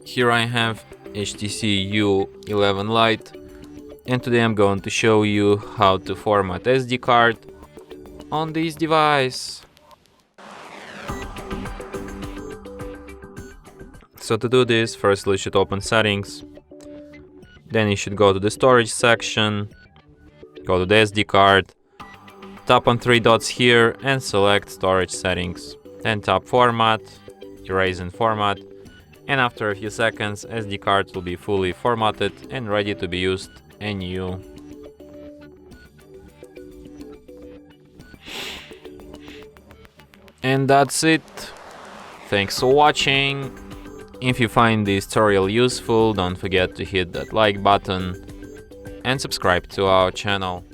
Here I have HTC U11 Lite, and today I'm going to show you how to format SD card on this device. So to do this, first you should open settings, then you should go to the storage section, go to the SD card, tap on three dots here and select storage settings, then tap format, erase and format, and after a few seconds SD card will be fully formatted and ready to be used anew. And that's it. Thanks for watching. If you find this tutorial useful, don't forget to hit that like button and subscribe to our channel.